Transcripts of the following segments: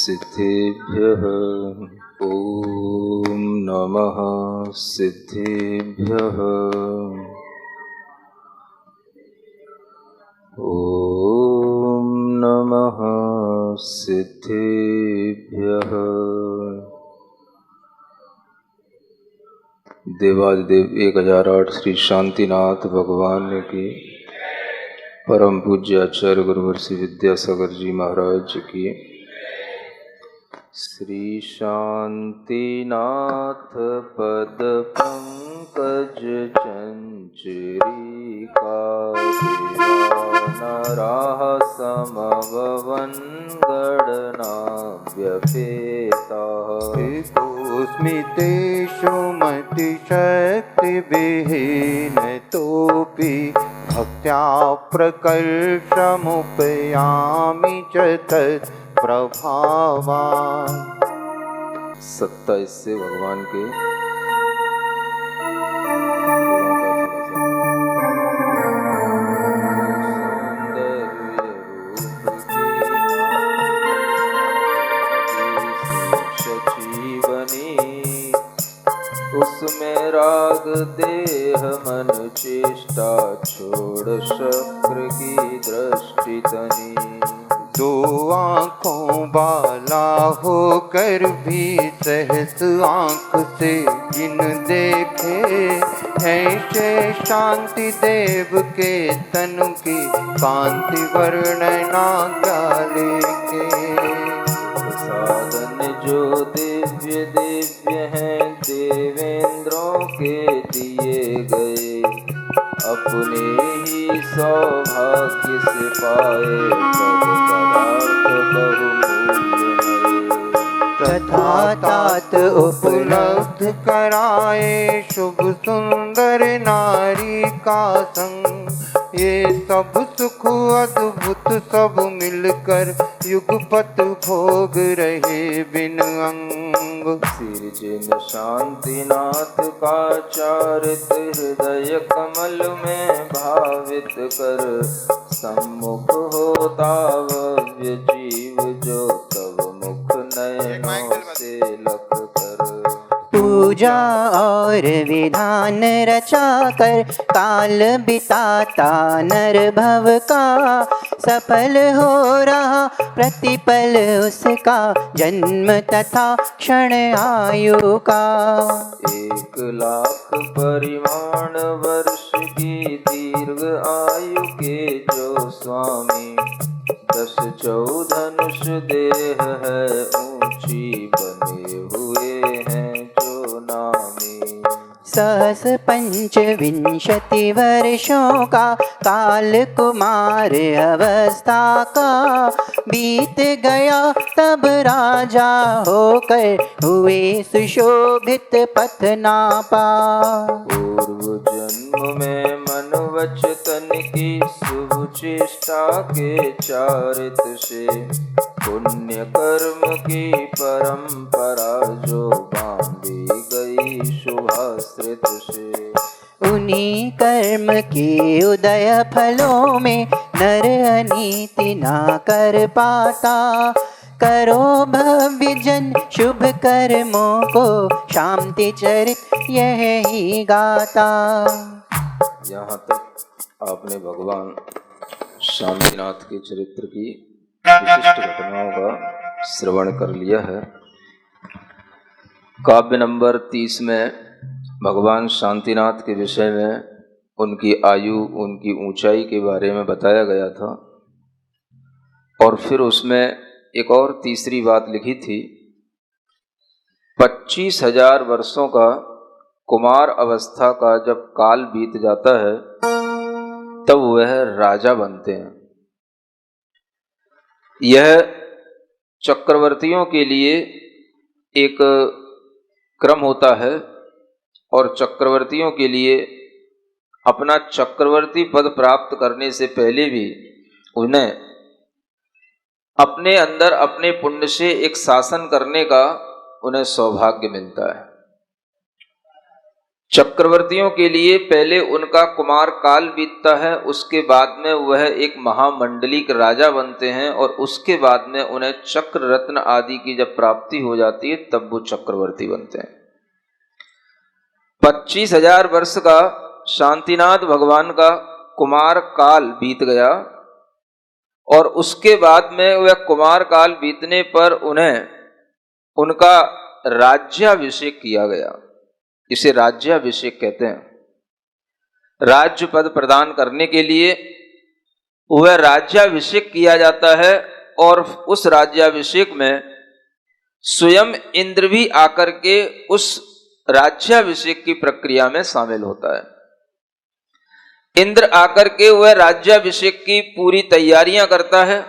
सिद्धेभ्यः। ॐ नमः सिद्धेभ्यः। ॐ नमः सिद्धेभ्यः। देवादिदेव 1008 श्री शांतिनाथ भगवान की, परम पूज्य आचार्य गुरुवर्षि विद्यासागर जी महाराज की, श्री शांतिनाथ पद पंकज चंचरीका देवानराः समभवन गणना व्यपेताः। स्मितेषु मतिशक्तिविहीन तोऽपि भक्त्या प्रकर्षमुपयामि च तत् प्रभावान्। 27 से भगवान के उसमें राग देह मन चेष्टा छोड़ शक्र की दृष्टि तनी। दो आँखों वाला होकर भी सहस आँख से जिन देखे, ऐसे शांति देव के तन की कांति वर्णना क्या लेके। साधन जो दिव्य दिव्य हैं देवेंद्रों के दिए गए, अपने ही सौभाग्य से पाए पदार्थ बहुमूल्य। तथा तात उपलब्ध कराए शुभ सुंदर नारी का संग। ये सब सुख अद्भुत सब मिलकर युगपत भोग रहे बिन अंग। सिरजिन शांतिनाथ का चारित हृदय कमल में भावित कर, सम्मुख होता भव्य जीव जो तब मुख नयनों से लख कर। पूजा और विधान रचा कर काल बिताता नर भव का, सफल हो रहा प्रतिपल उसका जन्म तथा क्षण आयु का। 1,00,000 परिमाण वर्ष की दीर्घ आयु के जो स्वामी, 10 चौधनुष देह है ऊंची बने हुए हैं जो नामी। सहस 25 वर्षों का काल कुमार अवस्था का, बीत गया तब राजा होकर हुए सुशोभित पथ नापा। पूर्व जन्म में मन वच तन की शुभ चेष्टा के चारित से, पुण्य कर्म की परंपरा जो बांधी गई शुभाश्रित से। उन्हीं कर्म के उदय फलों में नर अनीति ना कर पाता, करो भव्य जन शुभ कर्मों को शांति चरित यही गाता। यहाँ तक आपने भगवान शांतिनाथ के चरित्र की विशिष्ट घटनाओं का श्रवण कर लिया है। काव्य नंबर 30 में भगवान शांतिनाथ के विषय में उनकी आयु, उनकी ऊंचाई के बारे में बताया गया था, और फिर उसमें एक और तीसरी बात लिखी थी, 25,000 वर्षों का कुमार अवस्था का जब काल बीत जाता है तब वह राजा बनते हैं। यह चक्रवर्तियों के लिए एक क्रम होता है, और चक्रवर्तियों के लिए अपना चक्रवर्ती पद प्राप्त करने से पहले भी उन्हें अपने अंदर अपने पुण्य से एक शासन करने का उन्हें सौभाग्य मिलता है। चक्रवर्तियों के लिए पहले उनका कुमार काल बीतता है, उसके बाद में वह एक महामंडलिक राजा बनते हैं और उसके बाद में उन्हें चक्र रत्न आदि की जब प्राप्ति हो जाती है तब वो चक्रवर्ती बनते हैं। 25,000 वर्ष का शांतिनाथ भगवान का कुमार काल बीत गया और उसके बाद में वह कुमार काल बीतने पर उन्हें उनका राज्याभिषेक किया गया। इसे राज्याभिषेक कहते हैं। राज्य पद प्रदान करने के लिए वह राज्याभिषेक किया जाता है और उस राज्याभिषेक में स्वयं इंद्र भी आकर के उस राज्याभिषेक की प्रक्रिया में शामिल होता है। इंद्र आकर के वह राज्याभिषेक की पूरी तैयारियां करता है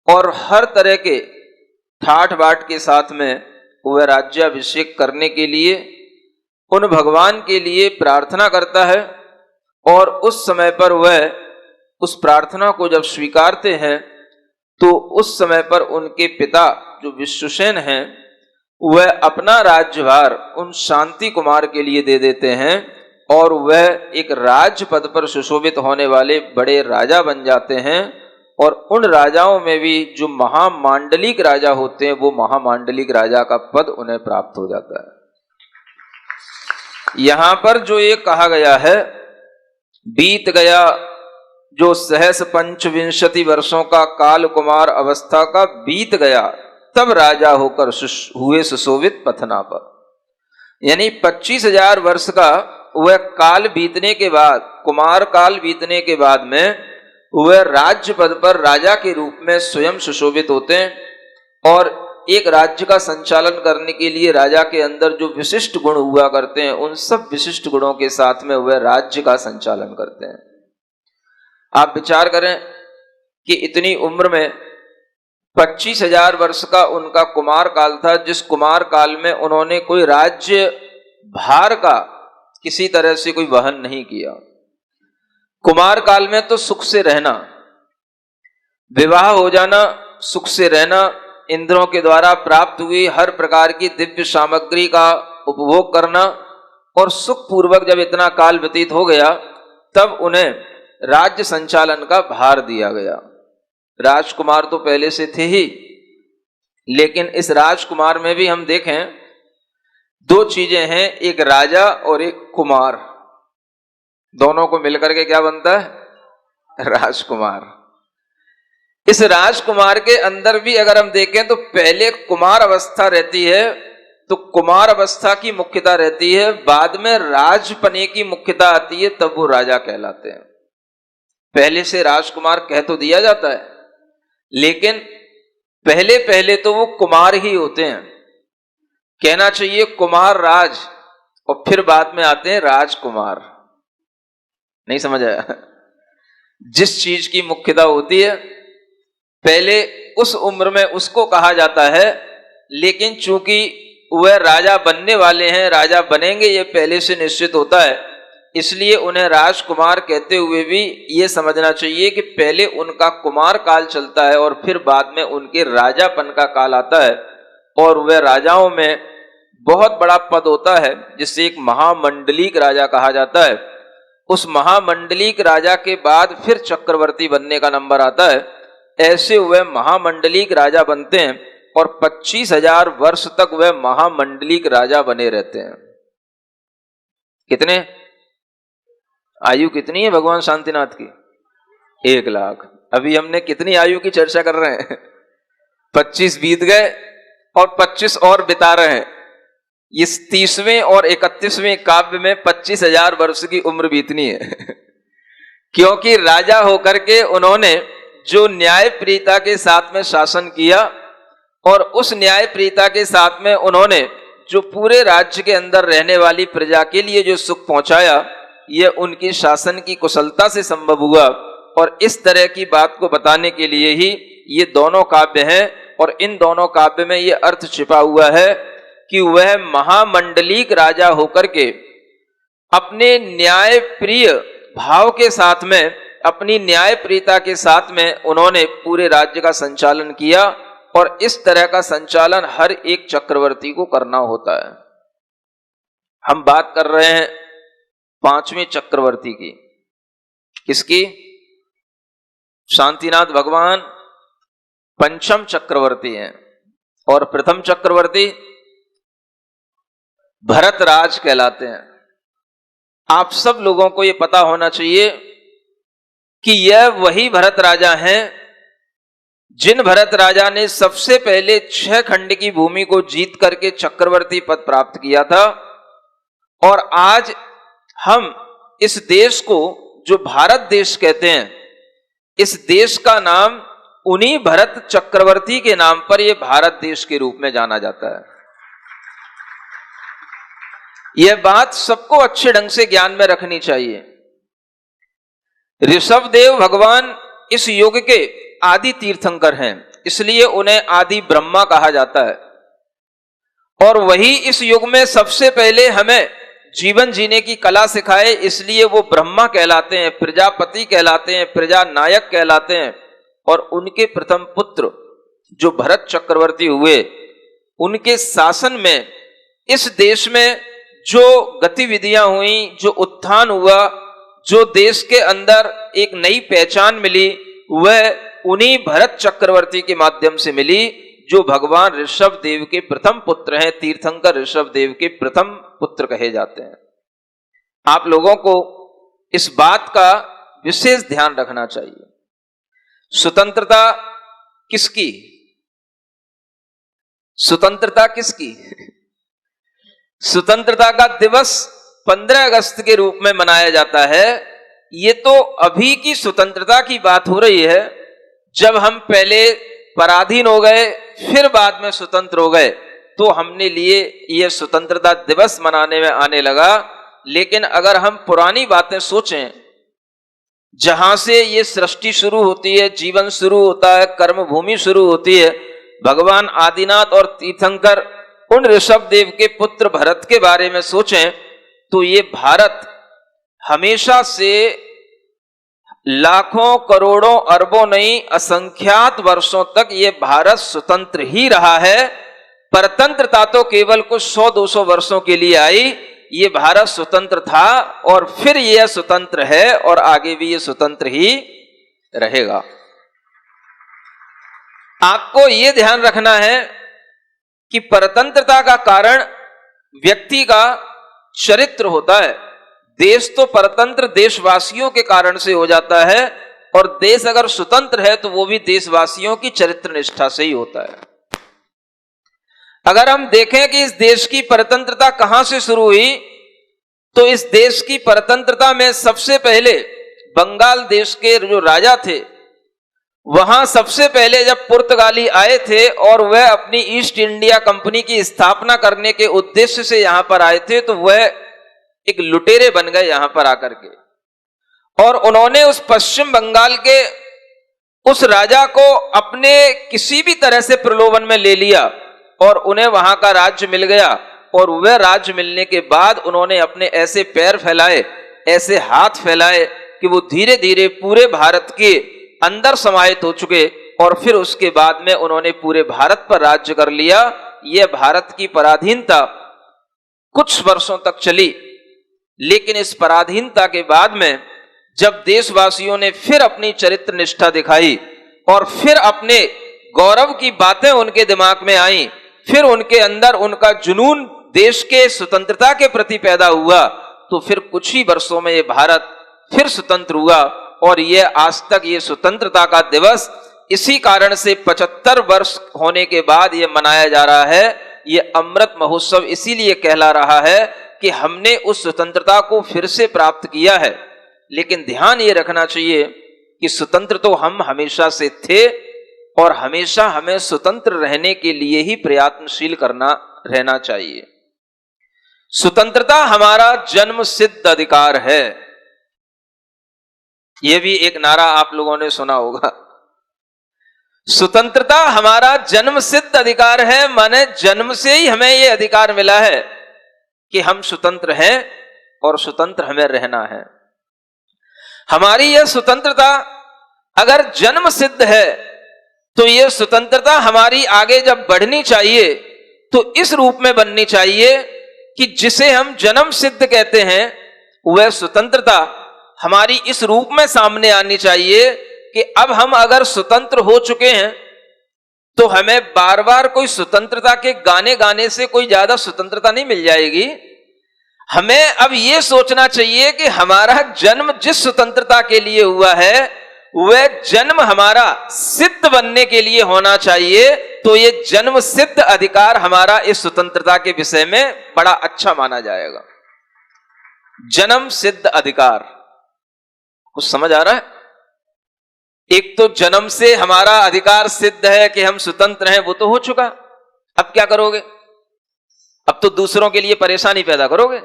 और हर तरह के ठाठ बाट के साथ में वह राज्याभिषेक करने के लिए उन भगवान के लिए प्रार्थना करता है और उस समय पर वह उस प्रार्थना को जब स्वीकारते हैं तो उस समय पर उनके पिता जो विश्वसेन हैं वह अपना राज्यभार उन शांति कुमार के लिए दे देते हैं और वह एक राज्य पद पर सुशोभित होने वाले बड़े राजा बन जाते हैं। और उन राजाओं में भी जो महामांडलिक राजा होते हैं वो महामांडलिक राजा का पद उन्हें प्राप्त हो जाता है। यहां पर जो ये कहा गया है बीत गया जो सहस 25 वर्षों का काल कुमार अवस्था का बीत गया तब राजा होकर हुए सुशोभित पथना पर, यानी 25,000 वर्ष का वह काल बीतने के बाद, कुमार काल बीतने के बाद में वह राज्य पद पर राजा के रूप में स्वयं सुशोभित होते हैं और एक राज्य का संचालन करने के लिए राजा के अंदर जो विशिष्ट गुण हुआ करते हैं उन सब विशिष्ट गुणों के साथ में वह राज्य का संचालन करते हैं। आप विचार करें कि इतनी उम्र में 25,000 वर्ष का उनका कुमार काल था, जिस कुमार काल में उन्होंने कोई राज्य भार का किसी तरह से कोई वहन नहीं किया। कुमार काल में तो सुख से रहना, विवाह हो जाना, सुख से रहना, इंद्रों के द्वारा प्राप्त हुई हर प्रकार की दिव्य सामग्री का उपभोग करना और सुख पूर्वक जब इतना काल व्यतीत हो गया तब उन्हें राज्य संचालन का भार दिया गया। राजकुमार तो पहले से थे ही, लेकिन इस राजकुमार में भी हम देखें दो चीजें हैं, एक राजा और एक कुमार, दोनों को मिलकर के क्या बनता है? राजकुमार। इस राजकुमार के अंदर भी अगर हम देखें तो पहले कुमार अवस्था रहती है, तो कुमार अवस्था की मुख्यता रहती है, बाद में राजपने की मुख्यता आती है, तब वो राजा कहलाते हैं। पहले से राजकुमार कह तो दिया जाता है, लेकिन पहले पहले तो वो कुमार ही होते हैं। कहना चाहिए कुमार राज, और फिर बाद में आते हैं राजकुमार। नहीं समझ आया? जिस चीज की मुख्यता होती है पहले उस उम्र में उसको कहा जाता है, लेकिन चूंकि वह राजा बनने वाले हैं, राजा बनेंगे ये पहले से निश्चित होता है, इसलिए उन्हें राजकुमार कहते हुए भी ये समझना चाहिए कि पहले उनका कुमार काल चलता है और फिर बाद में उनके राजापन का काल आता है। और वह राजाओं में बहुत बड़ा पद होता है जिसे एक महामंडलिक राजा कहा जाता है। उस महामंडलिक राजा के बाद फिर चक्रवर्ती बनने का नंबर आता है। ऐसे वह महामंडलिक राजा बनते हैं और 25,000 वर्ष तक वह महामंडलिक राजा बने रहते हैं। कितने आयु कितनी है भगवान शांतिनाथ की? 1 लाख। अभी हमने कितनी आयु की चर्चा कर रहे हैं? 25 बीत गए और 25 और बिता रहे हैं। इस 30वें और 31वें काव्य में 25,000 वर्ष की उम्र बीतनी है क्योंकि राजा होकर के उन्होंने जो न्यायप्रियता के साथ में शासन किया और उस न्यायप्रियता के साथ में उन्होंने जो पूरे राज्य के अंदर रहने वाली प्रजा के लिए जो सुख पहुंचाया, यह उनकी शासन की कुशलता से संभव हुआ। और इस तरह की बात को बताने के लिए ही ये दोनों काव्य हैं और इन दोनों काव्य में ये अर्थ छिपा हुआ है कि वह महामंडलिक राजा होकर के अपने न्यायप्रिय भाव के साथ में, अपनी न्यायप्रियता के साथ में उन्होंने पूरे राज्य का संचालन किया। और इस तरह का संचालन हर एक चक्रवर्ती को करना होता है। हम बात कर रहे हैं पांचवें चक्रवर्ती की। किसकी? शांतिनाथ भगवान पंचम चक्रवर्ती हैं और प्रथम चक्रवर्ती भरतराज कहलाते हैं। आप सब लोगों को यह पता होना चाहिए कि यह वही भरत राजा हैं जिन भरत राजा ने सबसे पहले 6 खंड की भूमि को जीत करके चक्रवर्ती पद प्राप्त किया था। और आज हम इस देश को जो भारत देश कहते हैं, इस देश का नाम उन्हीं भरत चक्रवर्ती के नाम पर यह भारत देश के रूप में जाना जाता है। यह बात सबको अच्छे ढंग से ज्ञान में रखनी चाहिए। ऋषभदेव भगवान इस युग के आदि तीर्थंकर हैं, इसलिए उन्हें आदि ब्रह्मा कहा जाता है। और वही इस युग में सबसे पहले हमें जीवन जीने की कला सिखाए, इसलिए वो ब्रह्मा कहलाते हैं, प्रजापति कहलाते हैं, प्रजा नायक कहलाते हैं। और उनके प्रथम पुत्र जो भरत चक्रवर्ती हुए, उनके शासन में इस देश में जो गतिविधियां हुई, जो उत्थान हुआ, जो देश के अंदर एक नई पहचान मिली, वह उन्हीं भरत चक्रवर्ती के माध्यम से मिली, जो भगवान ऋषभ देव के प्रथम पुत्र हैं। तीर्थंकर ऋषभ देव के प्रथम पुत्र कहे जाते हैं। आप लोगों को इस बात का विशेष ध्यान रखना चाहिए। स्वतंत्रता किसकी? स्वतंत्रता किसकी? स्वतंत्रता का दिवस 15 अगस्त के रूप में मनाया जाता है। ये तो अभी की स्वतंत्रता की बात हो रही है। जब हम पहले पराधीन हो गए, फिर बाद में स्वतंत्र हो गए, तो हमने लिए ये स्वतंत्रता दिवस मनाने में आने लगा। लेकिन अगर हम पुरानी बातें सोचें, जहां से ये सृष्टि शुरू होती है, जीवन शुरू होता है, कर्म भूमि शुरू होती है, भगवान आदिनाथ और तीर्थंकर उन ऋषभ देव के पुत्र भरत के बारे में सोचें, तो ये भारत हमेशा से लाखों करोड़ों अरबों नहीं, असंख्यात वर्षों तक ये भारत स्वतंत्र ही रहा है। परतंत्रता तो केवल कुछ 100-200 वर्षों के लिए आई। ये भारत स्वतंत्र था और फिर यह स्वतंत्र है और आगे भी ये स्वतंत्र ही रहेगा। आपको यह ध्यान रखना है कि परतंत्रता का कारण व्यक्ति का चरित्र होता है। देश तो परतंत्र देशवासियों के कारण से हो जाता है, और देश अगर स्वतंत्र है तो वो भी देशवासियों की चरित्र निष्ठा से ही होता है। अगर हम देखें कि इस देश की परतंत्रता कहां से शुरू हुई, तो इस देश की परतंत्रता में सबसे पहले बंगाल देश के जो राजा थे, वहां सबसे पहले जब पुर्तगाली आए थे और वह अपनी ईस्ट इंडिया कंपनी की स्थापना करने के उद्देश्य से यहां पर आए थे, तो वह एक लुटेरे बन गए यहां पर आकर के। और उन्होंने उस पश्चिम बंगाल के उस राजा को अपने किसी भी तरह से प्रलोभन में ले लिया और उन्हें वहां का राज्य मिल गया। और वह राज्य मिलने के बाद उन्होंने अपने ऐसे पैर फैलाए, ऐसे हाथ फैलाए कि वो धीरे धीरे पूरे भारत के अंदर समाहित हो चुके। और फिर उसके बाद में उन्होंने पूरे भारत पर राज्य कर लिया। यह भारत की पराधीनता कुछ वर्षों तक चली, लेकिन इस पराधीनता के बाद में जब देशवासियों ने फिर अपनी चरित्र निष्ठा दिखाई और फिर अपने गौरव की बातें उनके दिमाग में आई, फिर उनके अंदर उनका जुनून देश के स्वतंत्रता के प्रति पैदा हुआ, तो फिर कुछ ही वर्षों में ये भारत फिर स्वतंत्र हुआ। और ये आज तक ये स्वतंत्रता का दिवस इसी कारण से 75 वर्ष होने के बाद ये मनाया जा रहा है। ये अमृत महोत्सव इसीलिए कहला रहा है कि हमने उस स्वतंत्रता को फिर से प्राप्त किया है। लेकिन ध्यान ये रखना चाहिए कि स्वतंत्र तो हम हमेशा से थे और हमेशा हमें स्वतंत्र रहने के लिए ही प्रयत्नशील रहना चाहिए। स्वतंत्रता हमारा जन्म सिद्ध अधिकार है। यह भी एक नारा आप लोगों ने सुना होगा। स्वतंत्रता हमारा जन्म सिद्ध अधिकार है, माने जन्म से ही हमें यह अधिकार मिला है कि हम स्वतंत्र हैं और स्वतंत्र हमें रहना है। हमारी यह स्वतंत्रता अगर जन्म सिद्ध है तो यह स्वतंत्रता हमारी आगे जब बढ़नी चाहिए तो इस रूप में बननी चाहिए कि जिसे हम जन्म सिद्ध कहते हैं वह स्वतंत्रता हमारी इस रूप में सामने आनी चाहिए कि अब हम अगर स्वतंत्र हो चुके हैं तो हमें बार बार कोई स्वतंत्रता के गाने गाने से कोई ज्यादा स्वतंत्रता नहीं मिल जाएगी। हमें अब यह सोचना चाहिए कि हमारा जन्म जिस स्वतंत्रता के लिए हुआ है वह जन्म हमारा सिद्ध बनने के लिए होना चाहिए। तो यह जन्म सिद्ध अधिकार हमारा इस स्वतंत्रता के विषय में बड़ा अच्छा माना जाएगा। जन्म सिद्ध अधिकार कुछ समझ आ रहा है? एक तो जन्म से हमारा अधिकार सिद्ध है कि हम स्वतंत्र हैं, वो तो हो चुका। अब क्या करोगे? अब तो दूसरों के लिए परेशानी पैदा करोगे।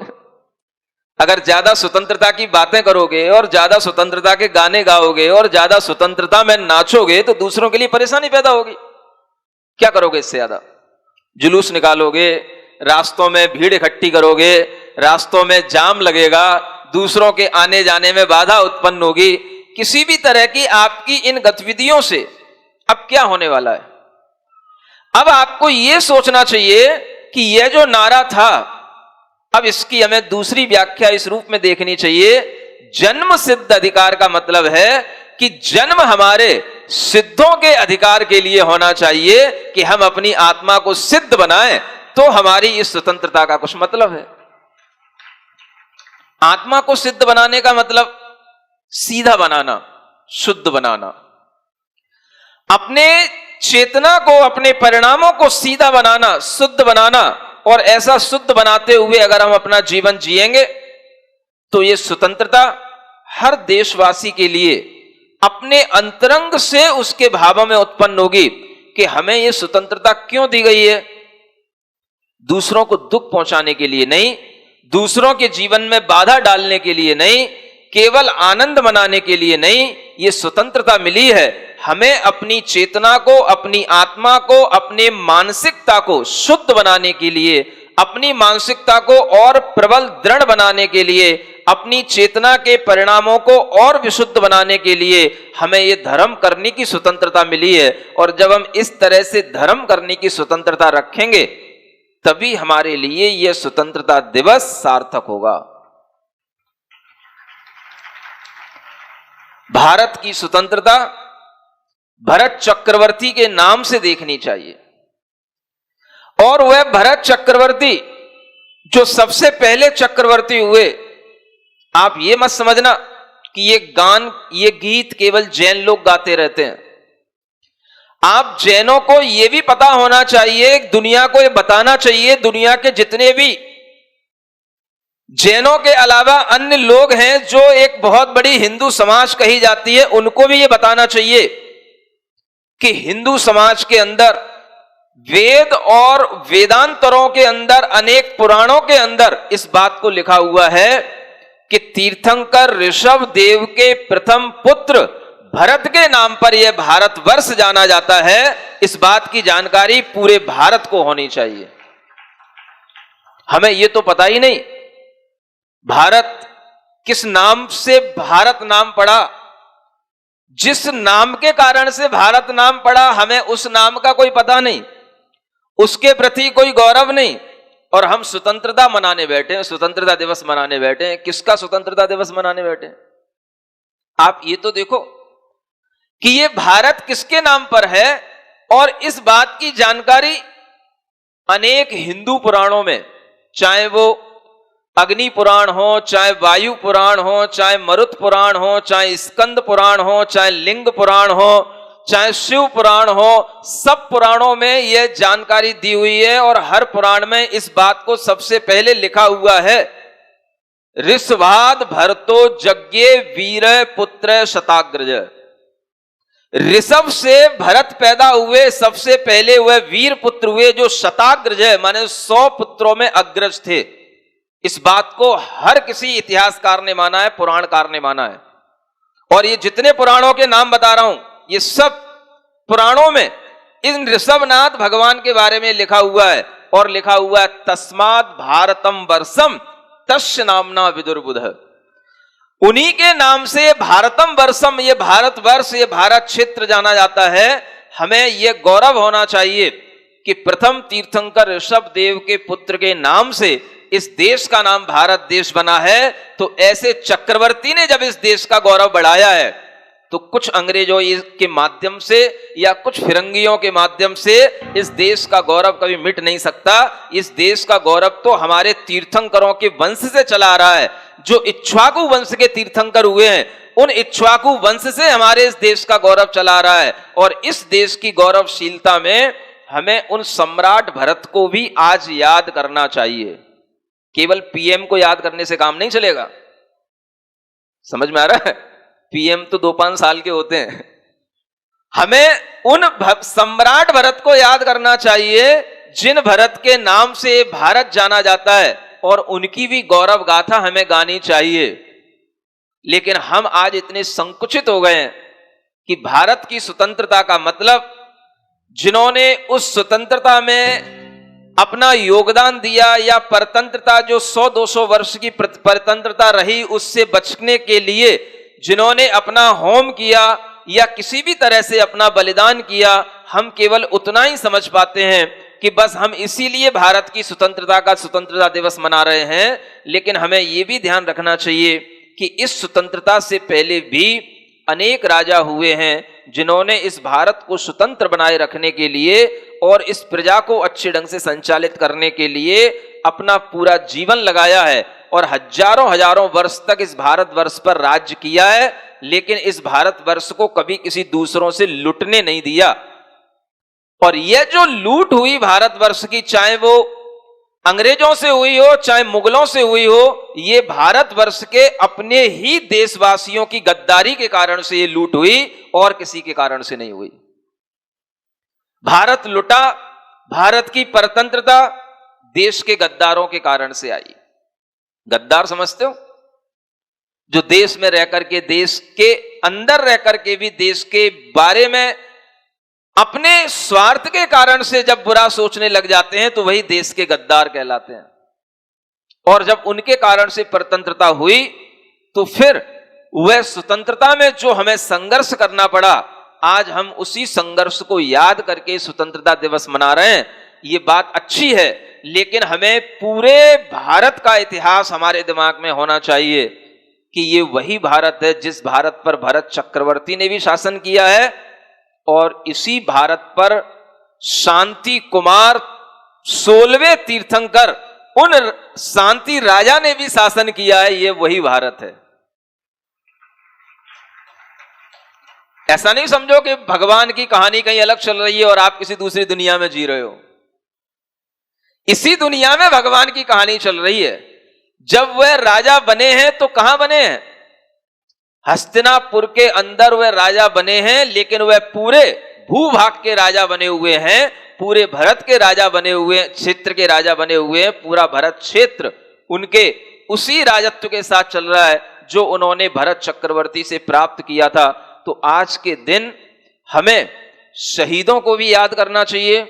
अगर ज्यादा स्वतंत्रता की बातें करोगे और ज्यादा स्वतंत्रता के गाने गाओगे और ज्यादा स्वतंत्रता में नाचोगे तो दूसरों के लिए परेशानी पैदा होगी। क्या करोगे इससे ज्यादा? जुलूस निकालोगे, रास्तों में भीड़ इकट्ठी करोगे, रास्तों में जाम लगेगा, दूसरों के आने जाने में बाधा उत्पन्न होगी। किसी भी तरह की आपकी इन गतिविधियों से अब क्या होने वाला है? अब आपको यह सोचना चाहिए कि यह जो नारा था, अब इसकी हमें दूसरी व्याख्या इस रूप में देखनी चाहिए। जन्म सिद्ध अधिकार का मतलब है कि जन्म हमारे सिद्धों के अधिकार के लिए होना चाहिए कि हम अपनी आत्मा को सिद्ध बनाएं, तो हमारी इस स्वतंत्रता का कुछ मतलब है। आत्मा को सिद्ध बनाने का मतलब सीधा बनाना, शुद्ध बनाना, अपने चेतना को, अपने परिणामों को सीधा बनाना, शुद्ध बनाना। और ऐसा शुद्ध बनाते हुए अगर हम अपना जीवन जिएंगे तो यह स्वतंत्रता हर देशवासी के लिए अपने अंतरंग से उसके भावों में उत्पन्न होगी कि हमें यह स्वतंत्रता क्यों दी गई है। दूसरों को दुख पहुंचाने के लिए नहीं, दूसरों के जीवन में बाधा डालने के लिए नहीं, केवल आनंद मनाने के लिए नहीं। यह स्वतंत्रता मिली है हमें अपनी चेतना को, अपनी आत्मा को, अपने मानसिकता को शुद्ध बनाने के लिए, अपनी मानसिकता को और प्रबल दृढ़ बनाने के लिए, अपनी चेतना के परिणामों को और विशुद्ध बनाने के लिए हमें यह धर्म करने की स्वतंत्रता मिली है। और जब हम इस तरह से धर्म करने की स्वतंत्रता रखेंगे तभी हमारे लिए यह स्वतंत्रता दिवस सार्थक होगा। भारत की स्वतंत्रता भरत चक्रवर्ती के नाम से देखनी चाहिए। और वह भरत चक्रवर्ती जो सबसे पहले चक्रवर्ती हुए, आप ये मत समझना कि ये गीत केवल जैन लोग गाते रहते हैं। आप जैनों को यह भी पता होना चाहिए, दुनिया को यह बताना चाहिए, दुनिया के जितने भी जैनों के अलावा अन्य लोग हैं जो एक बहुत बड़ी हिंदू समाज कही जाती है, उनको भी यह बताना चाहिए कि हिंदू समाज के अंदर वेद और वेदांतरों के अंदर, अनेक पुराणों के अंदर इस बात को लिखा हुआ है कि तीर्थंकर ऋषभ देव के प्रथम पुत्र भरत के नाम पर यह भारतवर्ष जाना जाता है। इस बात की जानकारी पूरे भारत को होनी चाहिए। हमें यह तो पता ही नहीं भारत किस नाम से भारत नाम पड़ा। जिस नाम के कारण से भारत नाम पड़ा, हमें उस नाम का कोई पता नहीं, उसके प्रति कोई गौरव नहीं, और हम स्वतंत्रता मनाने बैठे हैं, स्वतंत्रता दिवस मनाने बैठे हैं। किसका स्वतंत्रता दिवस मनाने बैठे हैं? आप ये तो देखो कि ये भारत किसके नाम पर है। और इस बात की जानकारी अनेक हिंदू पुराणों में, चाहे वो अग्नि पुराण हो, चाहे वायु पुराण हो, चाहे मरुत पुराण हो, चाहे स्कंद पुराण हो, चाहे लिंग पुराण हो, चाहे शिव पुराण हो, सब पुराणों में यह जानकारी दी हुई है। और हर पुराण में इस बात को सबसे पहले लिखा हुआ है, ऋषभाद भरतो यज्ञे वीर पुत्र शताग्रज। ऋषभ से भरत पैदा हुए, सबसे पहले वह वीर पुत्र हुए जो शताग्रज है, माने 100 पुत्रों में अग्रज थे। इस बात को हर किसी इतिहासकार ने माना है, पुराणकार ने माना है। और ये जितने पुराणों के नाम बता रहा हूं, ये सब पुराणों में इन ऋषभनाथ भगवान के बारे में लिखा हुआ है। और लिखा हुआ है तस्मात् भारतम वर्षम तस्य नामना विदुर्बुध। उन्हीं के नाम से भारतम वर्षम, ये भारतवर्ष, ये भारत क्षेत्र जाना जाता है। हमें यह गौरव होना चाहिए कि प्रथम तीर्थंकर ऋषभ देव के पुत्र के नाम से इस देश का नाम भारत देश बना है, तो ऐसे चक्रवर्ती ने जब इस देश का गौरव बढ़ाया है, तो कुछ अंग्रेजों के माध्यम से या कुछ फिरंगियों के माध्यम से इस देश का गौरव कभी मिट नहीं सकता। इस देश का गौरव तो हमारे तीर्थंकरों के वंश से चला आ रहा है। जो इक्ष्वाकु वंश के तीर्थंकर हुए हैं, उन इक्ष्वाकु वंश से हमारे इस देश का गौरव चला आ रहा है। और इस देश की गौरवशीलता में हमें उन सम्राट भरत को भी आज याद करना चाहिए। केवल पीएम को याद करने से काम नहीं चलेगा। समझ में आ रहा है? पीएम तो 2-5 साल के होते हैं। हमें उन सम्राट भरत को याद करना चाहिए जिन भरत के नाम से भारत जाना जाता है, और उनकी भी गौरव गाथा हमें गानी चाहिए। लेकिन हम आज इतने संकुचित हो गए हैं कि भारत की स्वतंत्रता का मतलब, जिन्होंने उस स्वतंत्रता में अपना योगदान दिया, या परतंत्रता जो 100-200 वर्ष की परतंत्रता रही उससे बचने के लिए जिन्होंने अपना होम किया या किसी भी तरह से अपना बलिदान किया, हम केवल उतना ही समझ पाते हैं कि बस हम इसीलिए भारत की स्वतंत्रता का स्वतंत्रता दिवस मना रहे हैं। लेकिन हमें यह भी ध्यान रखना चाहिए कि इस स्वतंत्रता से पहले भी अनेक राजा हुए हैं जिन्होंने इस भारत को स्वतंत्र बनाए रखने के लिए और इस प्रजा को अच्छे ढंग से संचालित करने के लिए अपना पूरा जीवन लगाया है, और हजारों हजारों वर्ष तक इस भारतवर्ष पर राज्य किया है। लेकिन इस भारतवर्ष को कभी किसी दूसरों से लूटने नहीं दिया। और यह जो लूट हुई भारतवर्ष की, चाहे वो अंग्रेजों से हुई हो चाहे मुगलों से हुई हो, ये भारतवर्ष के अपने ही देशवासियों की गद्दारी के कारण से ये लूट हुई, और किसी के कारण से नहीं हुई। भारत लुटा, भारत की परतंत्रता देश के गद्दारों के कारण से आई। गद्दार समझते हो? जो देश में रहकर के, देश के अंदर रहकर के भी देश के बारे में अपने स्वार्थ के कारण से जब बुरा सोचने लग जाते हैं, तो वही देश के गद्दार कहलाते हैं। और जब उनके कारण से परतंत्रता हुई, तो फिर वह स्वतंत्रता में जो हमें संघर्ष करना पड़ा, आज हम उसी संघर्ष को याद करके स्वतंत्रता दिवस मना रहे हैं। ये बात अच्छी है, लेकिन हमें पूरे भारत का इतिहास हमारे दिमाग में होना चाहिए कि ये वही भारत है जिस भारत पर भरत चक्रवर्ती ने भी शासन किया है, और इसी भारत पर शांति कुमार 16वें तीर्थंकर, उन शांति राजा ने भी शासन किया है। ये वही भारत है। ऐसा नहीं समझो कि भगवान की कहानी कहीं अलग चल रही है और आप किसी दूसरी दुनिया में जी रहे हो। इसी दुनिया में भगवान की कहानी चल रही है। जब वह राजा बने हैं तो कहां बने हैं? हस्तिनापुर के अंदर वह राजा बने हैं, लेकिन वह पूरे भूभाग के राजा बने हुए हैं, पूरे भारत के राजा बने हुए, क्षेत्र के राजा बने हुए हैं। पूरा भारत क्षेत्र उनके उसी राजत्व के साथ चल रहा है जो उन्होंने भरत चक्रवर्ती से प्राप्त किया था। तो आज के दिन हमें शहीदों को भी याद करना चाहिए,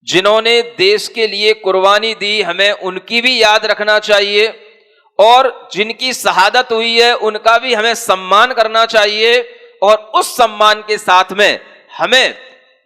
जिन्होंने देश के लिए कुर्बानी दी, हमें उनकी भी याद रखना चाहिए, और जिनकी शहादत हुई है उनका भी हमें सम्मान करना चाहिए। और उस सम्मान के साथ में हमें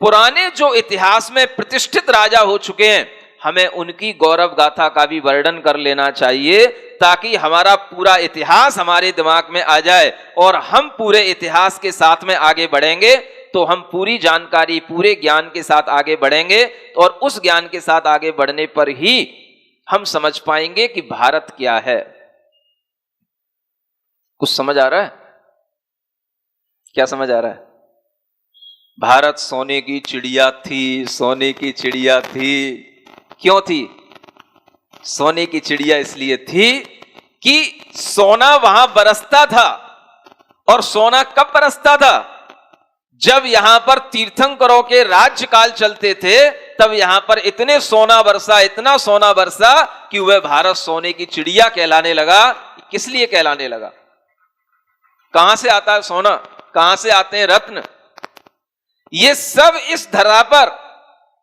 पुराने जो इतिहास में प्रतिष्ठित राजा हो चुके हैं, हमें उनकी गौरव गाथा का भी वर्णन कर लेना चाहिए, ताकि हमारा पूरा इतिहास हमारे दिमाग में आ जाए और हम पूरे इतिहास के साथ में आगे बढ़ेंगे। तो हम पूरी जानकारी, पूरे ज्ञान के साथ आगे बढ़ेंगे, और उस ज्ञान के साथ आगे बढ़ने पर ही हम समझ पाएंगे कि भारत क्या है। कुछ समझ आ रहा है? क्या समझ आ रहा है? भारत सोने की चिड़िया थी, सोने की चिड़िया थी। क्यों थी? सोने की चिड़िया इसलिए थी कि सोना वहां बरसता था। और सोना कब बरसता था? जब यहां पर तीर्थंकरों के राज्यकाल चलते थे, तब यहां पर इतने सोना बरसा, इतना सोना बरसा कि वह भारत सोने की चिड़िया कहलाने लगा। किस लिए कहलाने लगा? कहां से आता है सोना? कहां से आते हैं रत्न? ये सब इस धरा पर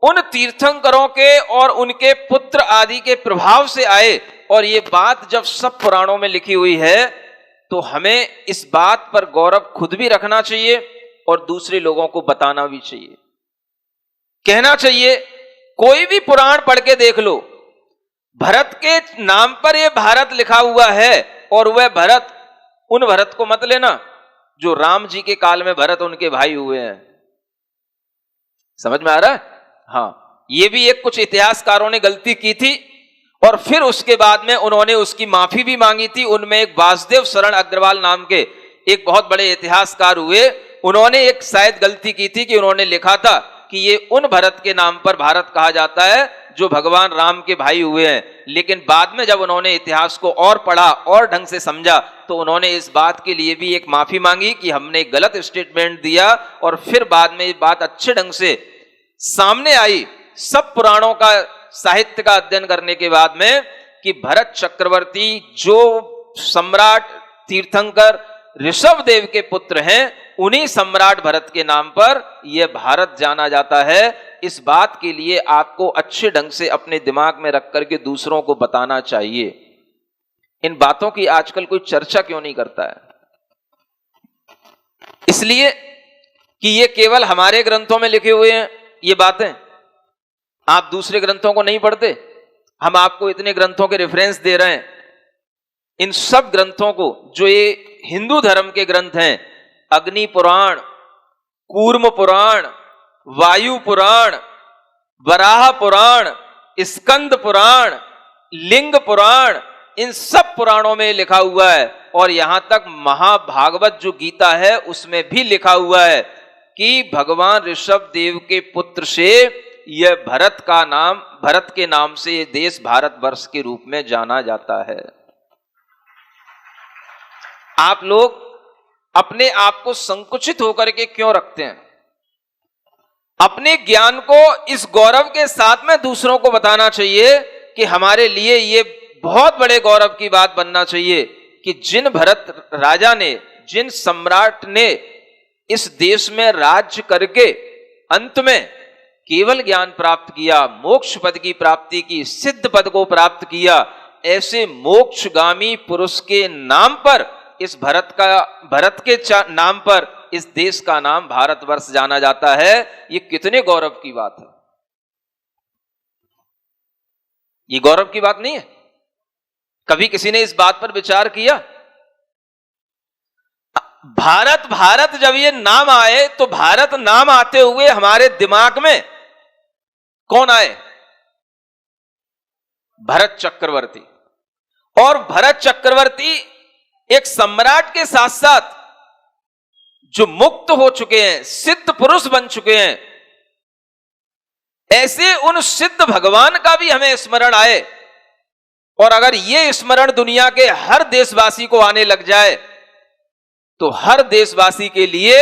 उन तीर्थंकरों के और उनके पुत्र आदि के प्रभाव से आए। और ये बात जब सब पुराणों में लिखी हुई है, तो हमें इस बात पर गौरव खुद भी रखना चाहिए और दूसरे लोगों को बताना भी चाहिए, कहना चाहिए। कोई भी पुराण पढ़ के देख लो, भरत के नाम पर यह भारत लिखा हुआ है, और वह भरत, उन भरत को मत लेना जो राम जी के काल में भरत उनके भाई हुए हैं। समझ में आ रहा है? हाँ, ये भी एक कुछ इतिहासकारों ने गलती की थी, और फिर उसके बाद में उन्होंने उसकी माफी भी मांगी थी। उनमें एक वासुदेव शरण अग्रवाल नाम के एक बहुत बड़े इतिहासकार हुए, उन्होंने एक शायद गलती की थी कि उन्होंने लिखा था कि ये उन भरत के नाम पर भारत कहा जाता है जो भगवान राम के भाई हुए हैं। लेकिन बाद में जब उन्होंने इतिहास को और पढ़ा और ढंग से समझा, तो उन्होंने इस बात के लिए भी एक माफी मांगी कि हमने गलत स्टेटमेंट दिया, और फिर बाद में ये बात अच्छे ढंग से सामने आई सब पुराणों का, साहित्य का अध्ययन करने के बाद में, कि भरत चक्रवर्ती जो सम्राट तीर्थंकर ऋषभदेव के पुत्र हैं, उन्हीं सम्राट भरत के नाम पर यह भारत जाना जाता है। इस बात के लिए आपको अच्छे ढंग से अपने दिमाग में रख करके दूसरों को बताना चाहिए। इन बातों की आजकल कोई चर्चा क्यों नहीं करता है? इसलिए कि ये केवल हमारे ग्रंथों में लिखे हुए हैं ये बातें, आप दूसरे ग्रंथों को नहीं पढ़ते। हम आपको इतने ग्रंथों के रेफरेंस दे रहे हैं, इन सब ग्रंथों को, जो ये हिंदू धर्म के ग्रंथ हैं, अग्नि पुराण, कूर्म पुराण, वायु पुराण, वराह पुराण, स्कंद पुराण, लिंग पुराण, इन सब पुराणों में लिखा हुआ है। और यहां तक महाभागवत जो गीता है उसमें भी लिखा हुआ है कि भगवान ऋषभदेव के पुत्र से यह भरत का नाम, भरत के नाम से यह देश भारतवर्ष के रूप में जाना जाता है। आप लोग अपने आप को संकुचित होकर के क्यों रखते हैं? अपने ज्ञान को इस गौरव के साथ में दूसरों को बताना चाहिए कि हमारे लिए यह बहुत बड़े गौरव की बात बनना चाहिए कि जिन भरत राजा ने, जिन सम्राट ने इस देश में राज्य करके अंत में केवल ज्ञान प्राप्त किया, मोक्ष पद की प्राप्ति की, सिद्ध पद को प्राप्त किया, ऐसे मोक्षगामी पुरुष के नाम पर, इस भरत के नाम पर इस देश का नाम भारतवर्ष जाना जाता है। ये कितने गौरव की बात है? ये गौरव की बात नहीं है? कभी किसी ने इस बात पर विचार किया? भारत भारत जब ये नाम आए, तो भारत नाम आते हुए हमारे दिमाग में कौन आए? भरत चक्रवर्ती। और भरत चक्रवर्ती एक सम्राट के साथ साथ जो मुक्त हो चुके हैं, सिद्ध पुरुष बन चुके हैं, ऐसे उन सिद्ध भगवान का भी हमें स्मरण आए। और अगर ये स्मरण दुनिया के हर देशवासी को आने लग जाए, तो हर देशवासी के लिए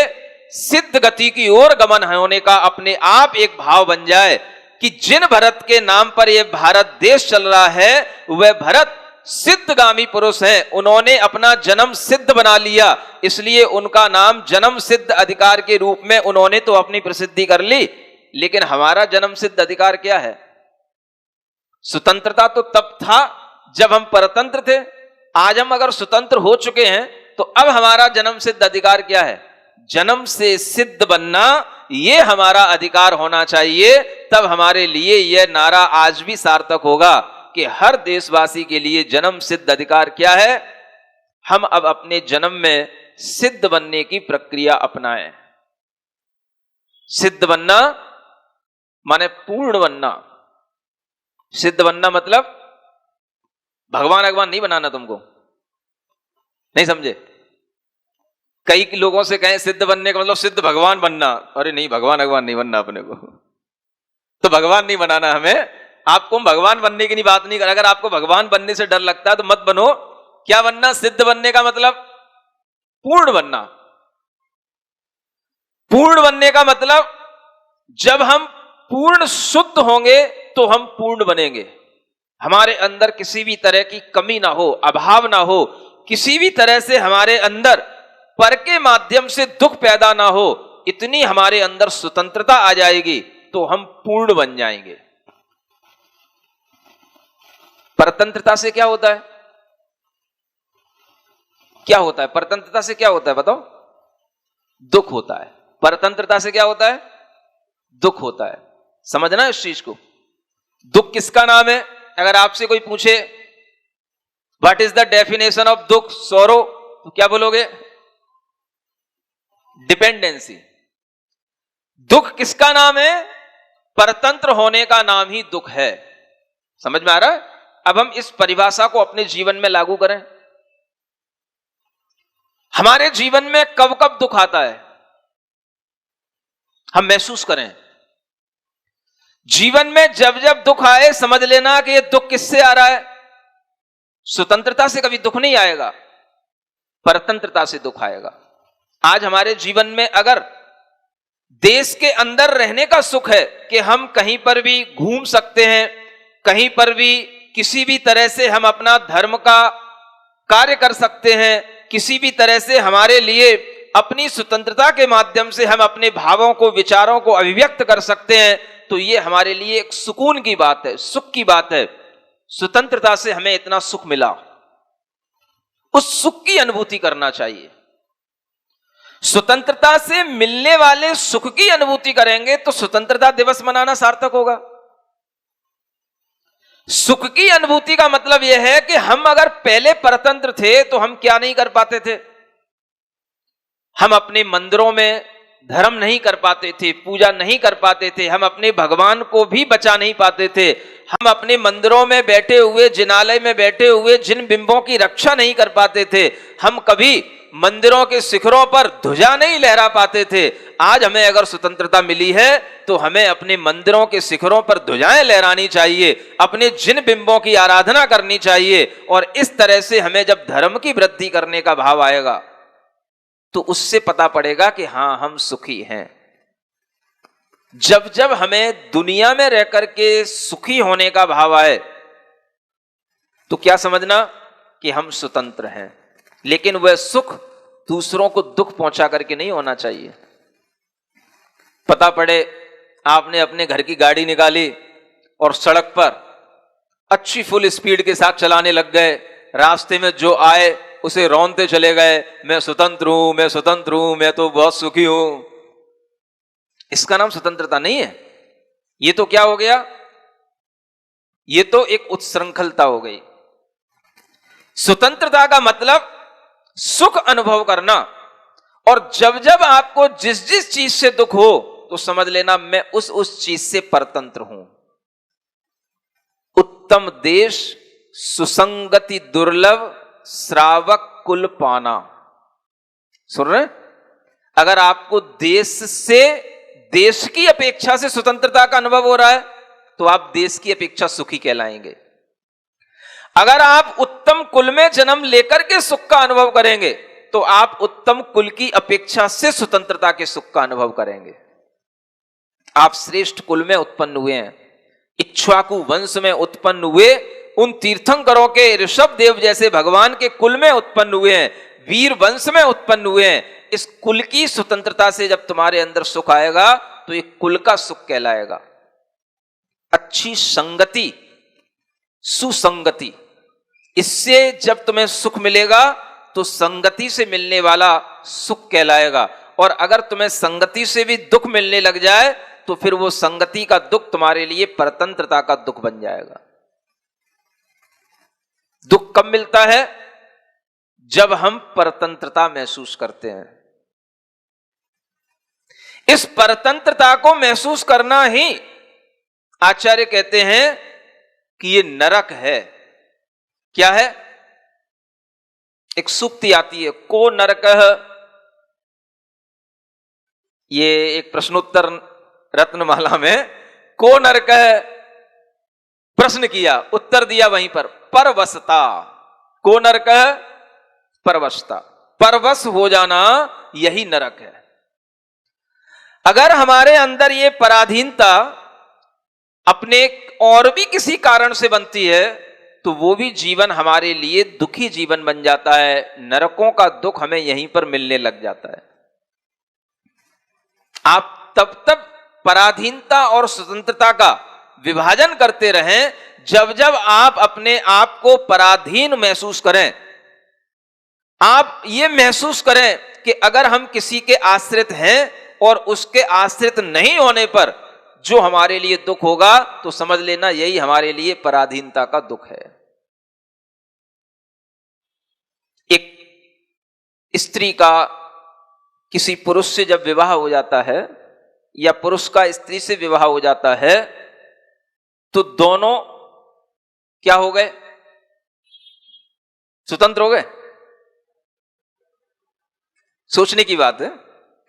सिद्ध गति की ओर गमन होने का अपने आप एक भाव बन जाए कि जिन भरत के नाम पर यह भारत देश चल रहा है, वह भरत सिद्धगामी पुरुष हैं। उन्होंने अपना जन्म सिद्ध बना लिया, इसलिए उनका नाम जन्म सिद्ध अधिकार के रूप में उन्होंने तो अपनी प्रसिद्धि कर ली। लेकिन हमारा जन्म सिद्ध अधिकार क्या है? स्वतंत्रता तो तब था जब हम परतंत्र थे। आज हम अगर स्वतंत्र हो चुके हैं, तो अब हमारा जन्म सिद्ध अधिकार क्या है? जन्म से सिद्ध बनना, यह हमारा अधिकार होना चाहिए। तब हमारे लिए यह नारा आज भी सार्थक होगा कि हर देशवासी के लिए जन्म सिद्ध अधिकार क्या है? हम अब अपने जन्म में सिद्ध बनने की प्रक्रिया अपनाएं। सिद्ध बनना माने पूर्ण बनना। सिद्ध बनना मतलब भगवान नहीं बनाना। तुमको नहीं समझे? कई लोगों से कहें सिद्ध बनने का मतलब सिद्ध भगवान बनना। अरे नहीं, भगवान नहीं बनना अपने को। तो भगवान नहीं बनाना हमें। आपको भगवान बनने की नहीं बात नहीं कर। अगर आपको भगवान बनने से डर लगता है तो मत बनो। क्या बनना? सिद्ध बनने का मतलब पूर्ण बनना। पूर्ण बनने का मतलब जब हम पूर्ण शुद्ध होंगे तो हम पूर्ण बनेंगे। हमारे अंदर किसी भी तरह की कमी ना हो, अभाव ना हो, किसी भी तरह से हमारे अंदर पर के माध्यम से दुख पैदा ना हो, इतनी हमारे अंदर स्वतंत्रता आ जाएगी तो हम पूर्ण बन जाएंगे। परतंत्रता से क्या होता है? क्या होता है? परतंत्रता से क्या होता है बताओ? दुख होता है। परतंत्रता से क्या होता है? दुख होता है। समझना इस चीज को। दुख किसका नाम है? अगर आपसे कोई पूछे what is the definition of दुख, सॉरो, तो क्या बोलोगे? डिपेंडेंसी। दुख किसका नाम है? परतंत्र होने का नाम ही दुख है। समझ में आ रहा है? अब हम इस परिभाषा को अपने जीवन में लागू करें। हमारे जीवन में कब कब दुख आता है, हम महसूस करें। जीवन में जब जब दुख आए, समझ लेना कि यह दुख किससे आ रहा है। स्वतंत्रता से कभी दुख नहीं आएगा, परतंत्रता से दुख आएगा। आज हमारे जीवन में अगर देश के अंदर रहने का सुख है कि हम कहीं पर भी घूम सकते हैं, कहीं पर भी किसी भी तरह से हम अपना धर्म का कार्य कर सकते हैं, किसी भी तरह से हमारे लिए अपनी स्वतंत्रता के माध्यम से हम अपने भावों को, विचारों को अभिव्यक्त कर सकते हैं, तो ये हमारे लिए एक सुकून की बात है, सुख की बात है। स्वतंत्रता से हमें इतना सुख मिला, उस सुख की अनुभूति करना चाहिए। स्वतंत्रता से मिलने वाले सुख की अनुभूति करेंगे तो स्वतंत्रता दिवस मनाना सार्थक होगा। सुख की अनुभूति का मतलब यह है कि हम अगर पहले परतंत्र थे तो हम क्या नहीं कर पाते थे? हम अपने मंदिरों में धर्म नहीं कर पाते थे, पूजा नहीं कर पाते थे, हम अपने भगवान को भी बचा नहीं पाते थे, हम अपने मंदिरों में बैठे हुए, जिनालय में बैठे हुए जिन बिंबों की रक्षा नहीं कर पाते थे, हम कभी मंदिरों के शिखरों पर ध्वजा नहीं लहरा पाते थे। आज हमें अगर स्वतंत्रता मिली है तो हमें अपने मंदिरों के शिखरों पर ध्वजाएं लहरानी चाहिए, अपने जिन बिंबों की आराधना करनी चाहिए। और इस तरह से हमें जब धर्म की वृद्धि करने का भाव आएगा तो उससे पता पड़ेगा कि हां, हम सुखी हैं। जब जब हमें दुनिया में रह करके सुखी होने का भाव आए तो क्या समझना कि हम स्वतंत्र हैं, लेकिन वह सुख दूसरों को दुख पहुंचा करके नहीं होना चाहिए। पता पड़े आपने अपने घर की गाड़ी निकाली और सड़क पर अच्छी फुल स्पीड के साथ चलाने लग गए, रास्ते में जो आए उसे रौंदते चले गए, मैं स्वतंत्र हूं, मैं स्वतंत्र हूं, मैं तो बहुत सुखी हूं। इसका नाम स्वतंत्रता नहीं है। ये तो क्या हो गया? ये तो एक उत्सृंखलता हो गई। स्वतंत्रता का मतलब सुख अनुभव करना, और जब जब आपको जिस जिस चीज से दुख हो तो समझ लेना मैं उस चीज से परतंत्र हूं। उत्तम देश सुसंगति दुर्लभ श्रावक कुल पाना। सुन रहे? अगर आपको देश से, देश की अपेक्षा से स्वतंत्रता का अनुभव हो रहा है तो आप देश की अपेक्षा सुखी कहलाएंगे। अगर आप उत्तम कुल में जन्म लेकर के सुख का अनुभव करेंगे तो आप उत्तम कुल की अपेक्षा से स्वतंत्रता के सुख का अनुभव करेंगे। आप श्रेष्ठ कुल में उत्पन्न हुए हैं, इक्ष्वाकु वंश में उत्पन्न हुए, उन तीर्थंकरों के ऋषभ देव जैसे भगवान के कुल में उत्पन्न हुए हैं, वीर वंश में उत्पन्न हुए हैं। इस कुल की स्वतंत्रता से जब तुम्हारे अंदर सुख आएगा तो एक कुल का सुख कहलाएगा। अच्छी संगति, सुसंगति, इससे जब तुम्हें सुख मिलेगा तो संगति से मिलने वाला सुख कहलाएगा। और अगर तुम्हें संगति से भी दुख मिलने लग जाए तो फिर वो संगति का दुख तुम्हारे लिए परतंत्रता का दुख बन जाएगा। दुख कब मिलता है? जब हम परतंत्रता महसूस करते हैं। इस परतंत्रता को महसूस करना ही आचार्य कहते हैं कि ये नरक है। क्या है? एक सूक्ति आती है, को नरकः, ये एक प्रश्नोत्तर रत्नमाला में को नरकः प्रश्न किया, उत्तर दिया वहीं पर, परवशता। को नरकः परवशता, परवश हो जाना यही नरक है। अगर हमारे अंदर ये पराधीनता अपने और भी किसी कारण से बनती है तो वो भी जीवन हमारे लिए दुखी जीवन बन जाता है। नरकों का दुख हमें यहीं पर मिलने लग जाता है। आप तब तक पराधीनता और स्वतंत्रता का विभाजन करते रहें जब जब आप अपने आप को पराधीन महसूस करें। आप ये महसूस करें कि अगर हम किसी के आश्रित हैं और उसके आश्रित नहीं होने पर जो हमारे लिए दुख होगा तो समझ लेना यही हमारे लिए पराधीनता का दुख है। एक स्त्री का किसी पुरुष से जब विवाह हो जाता है या पुरुष का स्त्री से विवाह हो जाता है तो दोनों क्या हो गए? स्वतंत्र हो गए। सोचने की बात है,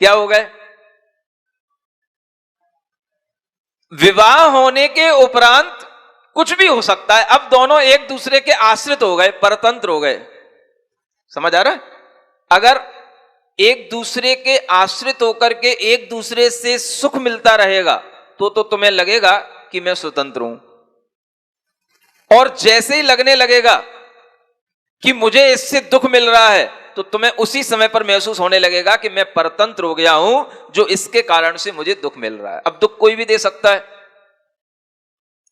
क्या हो गए? विवाह होने के उपरांत कुछ भी हो सकता है, अब दोनों एक दूसरे के आश्रित हो गए, परतंत्र हो गए। समझ आ रहा है? अगर एक दूसरे के आश्रित होकर के एक दूसरे से सुख मिलता रहेगा तो तुम्हें लगेगा कि मैं स्वतंत्र हूं, और जैसे ही लगने लगेगा कि मुझे इससे दुख मिल रहा है तो तुम्हें उसी समय पर महसूस होने लगेगा कि मैं परतंत्र हो गया हूं, जो इसके कारण से मुझे दुख मिल रहा है। अब दुख कोई भी दे सकता है,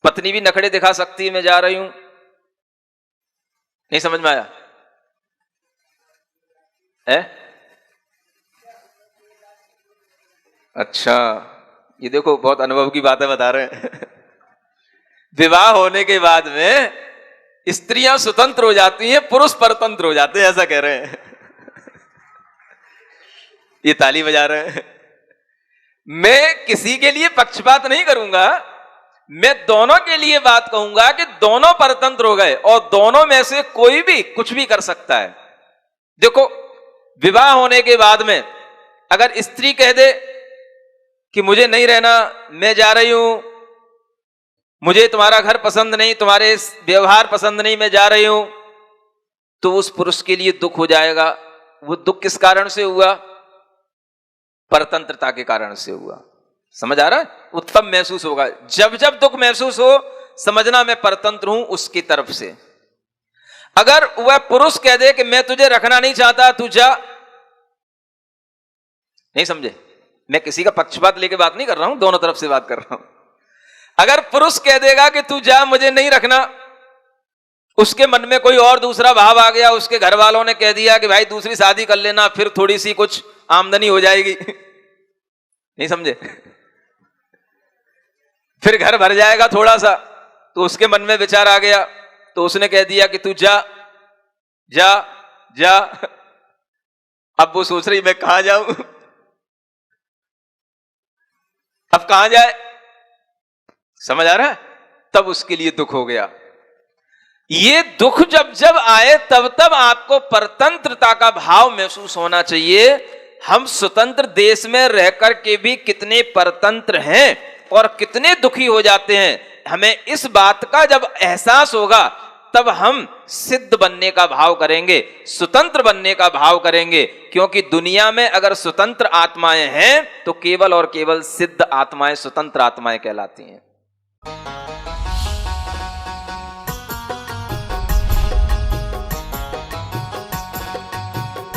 पत्नी भी नखड़े दिखा सकती है, मैं जा रही हूं। नहीं समझ में आया है? अच्छा, ये देखो बहुत अनुभव की बातें बता रहे हैं। विवाह होने के बाद में स्त्रियां स्वतंत्र हो जाती हैं, पुरुष परतंत्र हो जाते हैं, ऐसा कह रहे हैं। ये ताली बजा रहे हैं। मैं किसी के लिए पक्षपात नहीं करूंगा, मैं दोनों के लिए बात कहूंगा कि दोनों परतंत्र हो गए और दोनों में से कोई भी कुछ भी कर सकता है। देखो, विवाह होने के बाद में अगर स्त्री कह दे कि मुझे नहीं रहना, मैं जा रही हूं, मुझे तुम्हारा घर पसंद नहीं, तुम्हारे व्यवहार पसंद नहीं, मैं जा रही हूं, तो उस पुरुष के लिए दुख हो जाएगा। वो दुख किस कारण से हुआ? परतंत्रता के कारण से हुआ। समझ आ रहा है? वो तब महसूस होगा जब जब दुख महसूस हो, समझना मैं परतंत्र हूं उसकी तरफ से। अगर वह पुरुष कह दे कि मैं तुझे रखना नहीं चाहता, तू जा, नहीं समझे? मैं किसी का पक्षपात लेके बात नहीं कर रहा हूं, दोनों तरफ से बात कर रहा हूं। अगर पुरुष कह देगा कि तू जा, मुझे नहीं रखना, उसके मन में कोई और दूसरा भाव आ गया, उसके घर वालों ने कह दिया कि भाई दूसरी शादी कर लेना, फिर थोड़ी सी कुछ आमदनी हो जाएगी, नहीं समझे, फिर घर भर जाएगा थोड़ा सा, तो उसके मन में विचार आ गया, तो उसने कह दिया कि तू जा जा जा। अब वो सोच रही मैं कहां जाऊं, अब कहां जाए? समझ आ रहा है? तब उसके लिए दुख हो गया। ये दुख जब जब आए तब तब आपको परतंत्रता का भाव महसूस होना चाहिए। हम स्वतंत्र देश में रहकर के भी कितने परतंत्र हैं और कितने दुखी हो जाते हैं। हमें इस बात का जब एहसास होगा तब हम सिद्ध बनने का भाव करेंगे, स्वतंत्र बनने का भाव करेंगे। क्योंकि दुनिया में अगर स्वतंत्र आत्माएं हैं तो केवल और केवल सिद्ध आत्माएं स्वतंत्र आत्माएं कहलाती हैं।